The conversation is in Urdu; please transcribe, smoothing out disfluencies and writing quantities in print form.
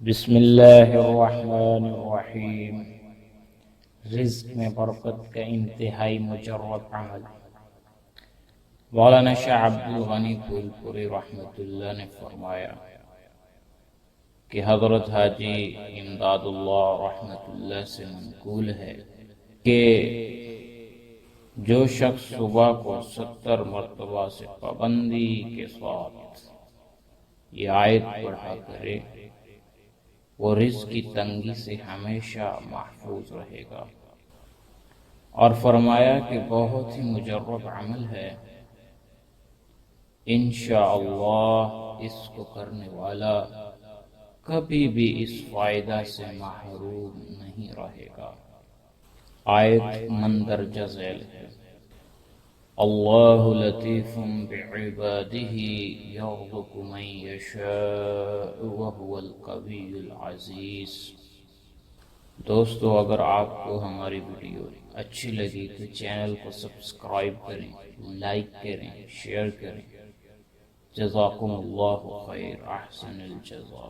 بسم اللہ الرحمن الرحیم۔ رزق میں برکت کا انتہائی مجرب عمل۔ مولانا شاہ عبد الغنی پھول پوری رحمۃ اللہ نے فرمایا کہ حضرت حاجی امداد اللہ رحمۃ اللہ سے منقول ہے کہ جو شخص صبح کو 70 مرتبہ سے پابندی کے ساتھ یہ آیت پڑھا کرے وہ رزق کی تنگی سے ہمیشہ محفوظ رہے گا، اور فرمایا کہ بہت ہی مجرب عمل ہے، انشاءاللہ اس کو کرنے والا کبھی بھی اس فائدہ سے محروم نہیں رہے گا۔ آیت مندرجہ ذیل ہے، اللہ لطیف بعبادہ یرزق من یشاء وہو القوی العزیز۔ دوستو، اگر آپ کو ہماری ویڈیو اچھی لگی تو چینل کو سبسکرائب کریں، لائک کریں، شیئر کریں۔ جزاکم اللہ خیر، احسن الجزا۔